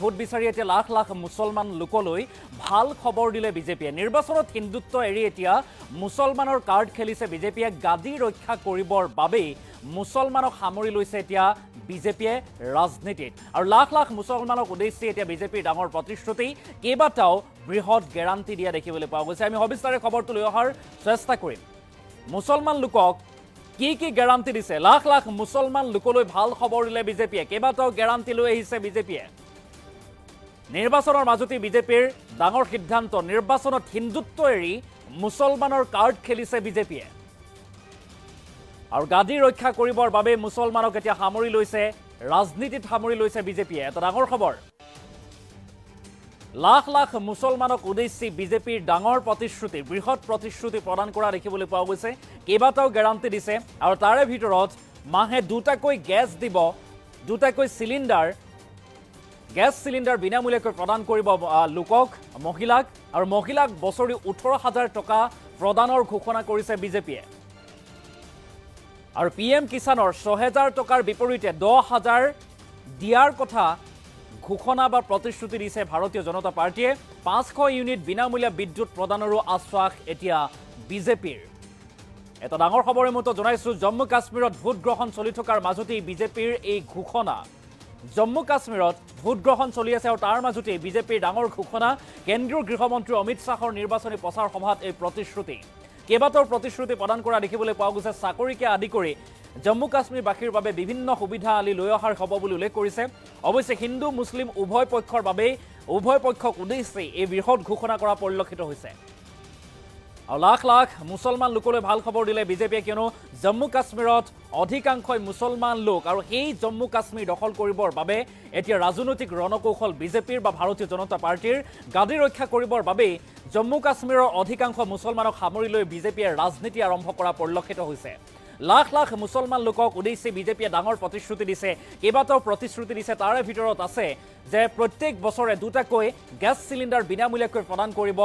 Vote বিচাৰি এতিয়া লাখ লাখ মুছলমান লোকলৈ ভাল খবৰ দিলে বিজেপিয়ে। নিৰ্বাচনত হিন্দুত্ব এৰি এতিয়া মুছলমানৰ কাৰ্ড খেলিছে বিজেপিয়ে। গাদী ৰক্ষা কৰিবৰ বাবেই মুছলমানক সামৰি লৈছে এতিয়া বিজেপিয়ে ৰাজনীতিত। আৰু লাখ লাখ মুছলমানক উদ্দেশ্যি এতিয়া বিজেপিৰ ডাঙৰ প্ৰতিশ্ৰুতি, কেইবাটাও বৃহৎ গেৰাণ্টি দিয়া দেখিবলৈ পোৱা গৈছে। আমি সবিস্তাৰে খবৰটো লৈ অহাৰ চেষ্টা কৰিম। মুছলমান লোকক কি কি গেৰাণ্টি দিছে, লাখ লাখ মুছলমান লোকলৈ ভাল খবৰ দিলে বিজেপিয়ে, কেইবাটাও গেৰাণ্টি লৈ আহিছে বিজেপিয়ে। নিৰ্বাচনৰ মাজতে বিজেপিৰ ডাঙৰ সিদ্ধান্ত, নিৰ্বাচনত হিন্দুত্ব এৰি মুছলমানৰ কাৰ্ড খেলিছে বিজেপিয়ে। আৰু গাদী ৰক্ষা কৰিবৰ বাবে মুছলমানক এতিয়া সামৰি লৈছে, ৰাজনীতিত সামৰি লৈছে বিজেপিয়ে। এটা ডাঙৰ খবৰ, লাখ লাখ মুছলমানক উদ্দেশ্যি বিজেপিৰ ডাঙৰ প্ৰতিশ্ৰুতি, বৃহৎ প্ৰতিশ্ৰুতি প্ৰদান কৰা দেখিবলৈ পোৱা গৈছে। কেইবাটাও গেৰাণ্টি দিছে আৰু তাৰে ভিতৰত মাহে দুটাকৈ গেছ দিব, দুটাকৈ চিলিণ্ডাৰ, গেছ চিলিণ্ডাৰ বিনামূলীয়াকৈ প্ৰদান কৰিব লোকক, মহিলাক, আৰু মহিলাক বছৰি 18,000 টকা প্ৰদানৰ ঘোষণা কৰিছে বিজেপিয়ে। আৰু PM কিষাণৰ 6,000 টকাৰ বিপৰীতে 10,000 দিয়াৰ কথা ঘোষণা বা প্ৰতিশ্ৰুতি দিছে ভাৰতীয় জনতা পাৰ্টীয়ে। 500 ইউনিট বিনামূলীয়া বিদ্যুৎ প্ৰদানৰো আশ্বাস এতিয়া বিজেপিৰ। এটা ডাঙৰ খবৰৰ মতে জনাইছো, জম্মু কাশ্মীৰত ভোট গ্ৰহণ চলি থকাৰ মাজতেই বিজেপিৰ এই ঘোষণা। জম্মু কাশ্মীৰত ভোট গ্ৰহণ চলি আছে আৰু তাৰ মাজতেই বিজেপিৰ ডাঙৰ ঘোষণা। কেন্দ্ৰীয় গৃহমন্ত্ৰী অমিত শ্বাহৰ নিৰ্বাচনী প্ৰচাৰ সভাত এই প্ৰতিশ্ৰুতি, কেইবাটাও প্ৰতিশ্ৰুতি প্ৰদান কৰা দেখিবলৈ পোৱা গৈছে। চাকৰিকে আদি কৰি জম্মু কাশ্মীৰবাসীৰ বাবে বিভিন্ন সুবিধা আলি লৈ অহাৰ হ'ব বুলি উল্লেখ কৰিছে। অৱশ্যে হিন্দু মুছলিম উভয় পক্ষৰ বাবেই, উভয় পক্ষক উদ্দেশ্যি এই বৃহৎ ঘোষণা কৰা পৰিলক্ষিত হৈছে। আৰু লাখ লাখ মুছলমান লোকলৈ ভাল খবৰ দিলে বিজেপিয়ে, কিয়নো জম্মু কাশ্মীৰত অধিকাংশই মুছলমান লোক, আৰু সেই জম্মু কাশ্মীৰ দখল কৰিবৰ বাবে এতিয়া ৰাজনৈতিক ৰণকৌশল বিজেপিৰ বা ভাৰতীয় জনতা পাৰ্টীৰ। গাদী ৰক্ষা কৰিবৰ বাবেই জম্মু কাশ্মীৰৰ অধিকাংশ মুছলমানক সামৰি লৈ বিজেপিয়ে ৰাজনীতি আৰম্ভ কৰা পৰিলক্ষিত হৈছে। লাখ লাখ মুছলমান লোকক উদ্দেশ্যি বিজেপিয়ে ডাঙৰ প্ৰতিশ্ৰুতি দিছে, কেইবাটাও প্ৰতিশ্ৰুতি দিছে। তাৰে ভিতৰত আছে যে প্ৰত্যেক বছৰে দুটাকৈ গেছ চিলিণ্ডাৰ বিনামূলীয়াকৈ প্ৰদান কৰিব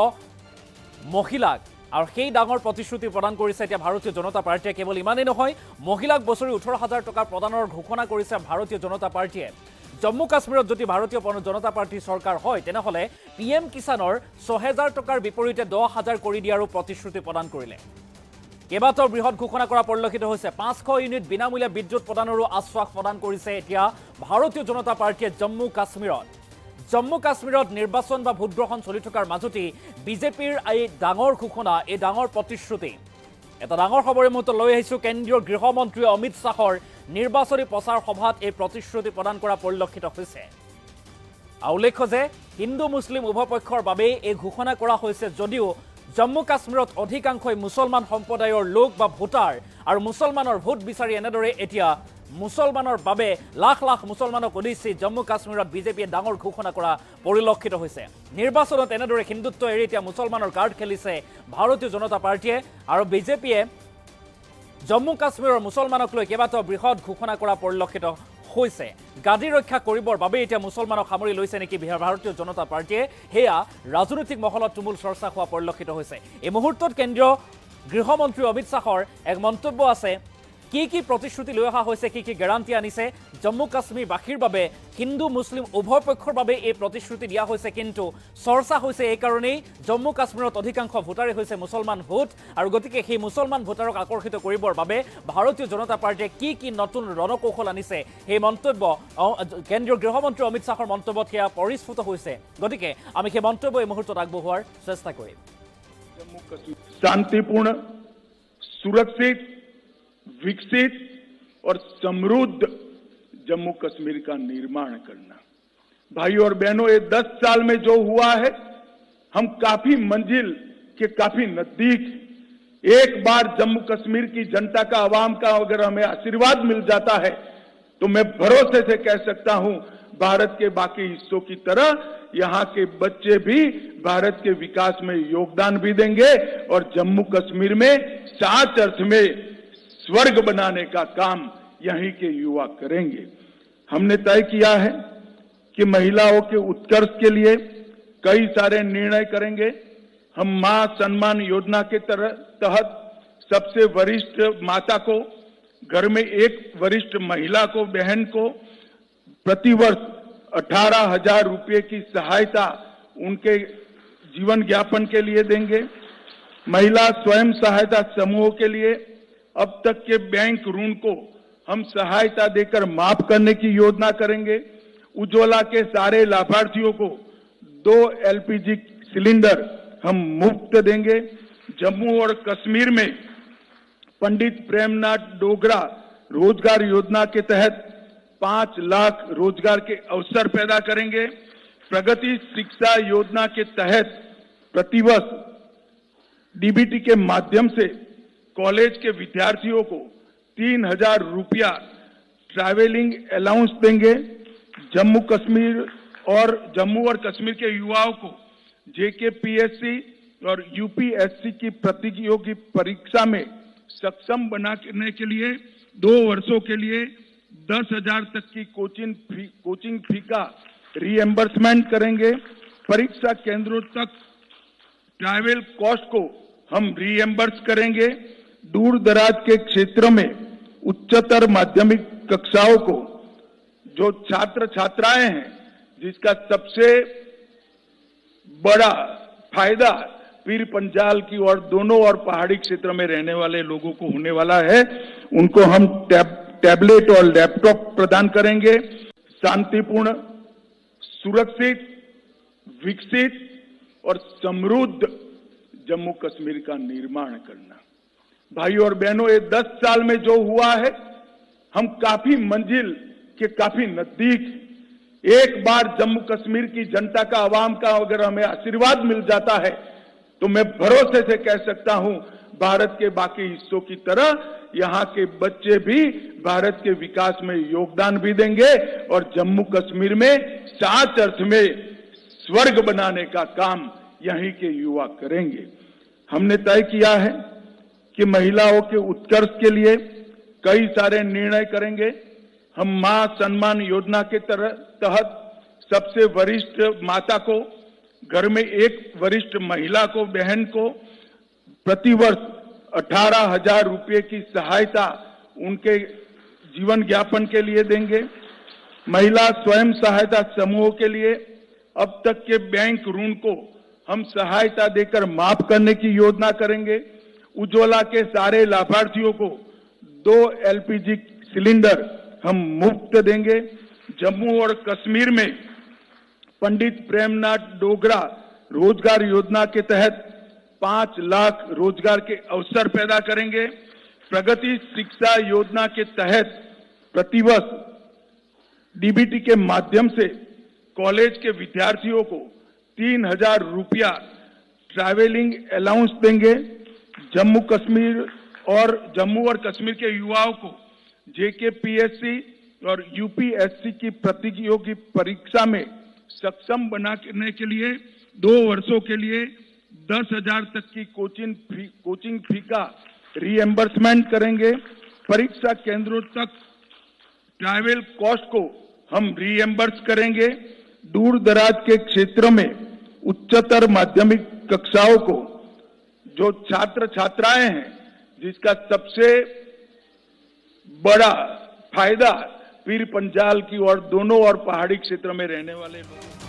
মহিলাক, আৰু সেই ডাঙৰ প্ৰতিশ্ৰুতি প্ৰদান কৰিছে এতিয়া ভাৰতীয় জনতা পাৰ্টীয়ে। কেৱল ইমানেই নহয়, মহিলাক বছৰি 18,000 টকা প্ৰদানৰ ঘোষণা কৰিছে ভাৰতীয় জনতা পাৰ্টীয়ে। জম্মু কাশ্মীৰত যদি ভাৰতীয় জনতা পাৰ্টীৰ চৰকাৰ হয়, তেনেহ'লে PM কিষাণৰ 6,000 টকাৰ বিপৰীতে 10,000 কৰি দিয়াৰো প্ৰতিশ্ৰুতি প্ৰদান কৰিলে। কেইবাটাও বৃহৎ ঘোষণা কৰা পৰিলক্ষিত হৈছে। 500 ইউনিট বিনামূলীয়া বিদ্যুৎ প্ৰদানৰো আশ্বাস প্ৰদান কৰিছে এতিয়া ভাৰতীয় জনতা পাৰ্টীয়ে জম্মু কাশ্মীৰত। জম্মু কাশ্মীৰত নিৰ্বাচন বা ভোট গ্ৰহণ চলি থকাৰ মাজতেই বিজেপিৰ এই ডাঙৰ ঘোষণা, এই ডাঙৰ প্ৰতিশ্ৰুতি। এটা ডাঙৰ খবৰৰ মতে লৈ আহিছো, কেন্দ্ৰীয় গৃহমন্ত্ৰী অমিত শ্বাহৰ নিৰ্বাচনী প্ৰচাৰ সভাত এই প্ৰতিশ্ৰুতি প্ৰদান কৰা পৰিলক্ষিত হৈছে। উল্লেখ্য যে হিন্দু মুছলিম উভয় পক্ষৰ বাবেই এই ঘোষণা কৰা হৈছে, যদিও জম্মু কাশ্মীৰত অধিকাংশই মুছলমান সম্প্ৰদায়ৰ লোক বা ভোটাৰ, আৰু মুছলমানৰ ভোট বিচাৰি এনেদৰে এতিয়া মুছলমানৰ বাবে লাখ লাখ মুছলমানক উদ্দেশ্যি জম্মু কাশ্মীৰত বিজেপিয়ে ডাঙৰ ঘোষণা কৰা পৰিলক্ষিত হৈছে। নিৰ্বাচনত এনেদৰে হিন্দুত্ব এৰি এতিয়া মুছলমানৰ কাৰ্ড খেলিছে ভাৰতীয় জনতা পাৰ্টীয়ে, আৰু বিজেপিয়ে জম্মু কাশ্মীৰৰ মুছলমানক লৈ কেইবাটাও বৃহৎ ঘোষণা কৰা পৰিলক্ষিত হৈছে। গাদী ৰক্ষা কৰিবৰ বাবে এতিয়া মুছলমানক সামৰি লৈছে নেকি ভাৰতীয় জনতা পাৰ্টীয়ে, সেয়া ৰাজনৈতিক মহলত তুমুল চৰ্চা হোৱা পৰিলক্ষিত হৈছে। এই মুহূৰ্তত কেন্দ্ৰীয় গৃহমন্ত্ৰী অমিত শ্বাহৰ এক মন্তব্য আছে, কি কি প্ৰতিশ্ৰুতি লৈ অহা হৈছে, কি কি গেৰাণ্টি আনিছে জম্মু কাশ্মীৰবাসীৰ বাবে, হিন্দু মুছলিম উভয় পক্ষৰ বাবে এই প্ৰতিশ্ৰুতি দিয়া হৈছে। কিন্তু চৰ্চা হৈছে এইকাৰণেই, জম্মু কাশ্মীৰত অধিকাংশ ভোটাৰেই হৈছে মুছলমান ভোট, আৰু গতিকে সেই মুছলমান ভোটাৰক আকৰ্ষিত কৰিবৰ বাবে ভাৰতীয় জনতা পাৰ্টীয়ে কি কি নতুন ৰণকৌশল আনিছে, সেই মন্তব্য কেন্দ্ৰীয় গৃহমন্ত্ৰী অমিত শ্বাহৰ মন্তব্যত সেয়া পৰিস্ফুট হৈছে। গতিকে আমি সেই মন্তব্য এই মুহূৰ্তত আগবঢ়োৱাৰ চেষ্টা কৰিম। जम्मू कश्मीर शांतिपूर्ण, सुरक्षित, विकसित और समृद्ध जम्मू कश्मीर का निर्माण करना। भाइयों और बहनों, ये 10 साल में जो हुआ है, हम काफी मंजिल के काफी नजदीक। एक बार जम्मू कश्मीर की जनता का, आवाम का अगर हमें आशीर्वाद मिल जाता है, तो मैं भरोसे से कह सकता हूं, भारत के बाकी हिस्सों की तरह यहां के बच्चे भी भारत के विकास में योगदान भी देंगे, और जम्मू कश्मीर में सच अर्थ में स्वर्ग बनाने का काम यहीं के युवा करेंगे। हमने तय किया है कि महिलाओं के उत्कर्ष के लिए कई सारे निर्णय करेंगे। हम मां सम्मान योजना के तहत सबसे वरिष्ठ माता को, घर में एक वरिष्ठ महिला को, बहन को प्रतिवर्ष 18,000 रुपये की सहायता उनके जीवन यापन के लिए देंगे। महिला स्वयं सहायता समूहों के लिए अब तक के बैंक ऋण को हम सहायता देकर माफ करने की योजना करेंगे। उज्ज्वला के सारे लाभार्थियों को 2 एलपीजी सिलेंडर हम मुफ्त देंगे। जम्मू और कश्मीर में पंडित प्रेमनाथ डोगरा रोजगार योजना के तहत 5 लाख रोजगार के अवसर पैदा करेंगे। प्रगति शिक्षा योजना के तहत प्रतिवर्ष डीबीटी के माध्यम से कॉलेज के विद्यार्थियों को 3,000 रुपया ट्रैवलिंग अलाउंस देंगे। जम्मू और कश्मीर के युवाओं को जेकेपीएससी और यूपीएससी की प्रतियोगी परीक्षा में सक्षम बनाने के लिए 2 वर्षों के लिए 10,000 तक की कोचिंग फी का रीएम्बर्समेंट करेंगे। परीक्षा केंद्रों तक ट्रैवल कॉस्ट को हम रीएम्बर्स करेंगे। दूर दराज के क्षेत्रों में उच्चतर माध्यमिक कक्षाओं को जो छात्र छात्राएं हैं, जिसका सबसे बड़ा फायदा पीर पंजाल की और दोनों और पहाड़ी क्षेत्र में रहने वाले लोगों को होने वाला है, उनको हम टैबलेट और लैपटॉप प्रदान करेंगे। शांतिपूर्ण, सुरक्षित, विकसित और समृद्ध जम्मू कश्मीर का निर्माण करना। भाइयों और बहनों, ये 10 साल में जो हुआ है, हम काफी मंजिल के काफी नजदीक। एक बार जम्मू कश्मीर की जनता का, आवाम का अगर हमें आशीर्वाद मिल जाता है तो मैं भरोसे से कह सकता हूं, भारत के बाकी हिस्सों की तरह यहां के बच्चे भी भारत के विकास में योगदान भी देंगे और जम्मू कश्मीर में सच अर्थ में स्वर्ग बनाने का काम यहीं के युवा करेंगे। हमने तय किया है कि महिलाओं के उत्कर्ष के लिए कई सारे निर्णय करेंगे। हम मां सम्मान योजना के तहत सबसे वरिष्ठ माता को, घर में एक वरिष्ठ महिला को, बहन को प्रतिवर्ष 18,000 रुपये की सहायता उनके जीवन यापन के लिए देंगे। महिला स्वयं सहायता समूहों के लिए अब तक के बैंक ऋण को हम सहायता देकर माफ करने की योजना करेंगे। उज्ज्वला के सारे लाभार्थियों को 2 एलपीजी सिलेंडर हम मुफ्त देंगे। जम्मू और कश्मीर में पंडित प्रेमनाथ डोगरा रोजगार योजना के तहत 5 लाख रोजगार के अवसर पैदा करेंगे। प्रगति शिक्षा योजना के तहत प्रतिवर्ष डीबीटी के माध्यम से कॉलेज के विद्यार्थियों को 3,000 रुपया ट्रैवलिंग अलाउंस देंगे। जम्मू और कश्मीर के युवाओं को जेकेपीएससी और यूपीएससी की प्रतियोगी परीक्षा में सक्षम बनाने के लिए 2 वर्षों के लिए 10,000 तक की कोचिंग फी का रीएम्बर्समेंट करेंगे। परीक्षा केंद्रों तक ट्रैवल कॉस्ट को हम रीएम्बर्स करेंगे। दूर दराज के क्षेत्रों में उच्चतर माध्यमिक कक्षाओं को जो छात्र छात्राएं हैं, जिसका सबसे बड़ा फायदा पीर पंजाल की और दोनों और पहाड़ी क्षेत्र में रहने वाले लोग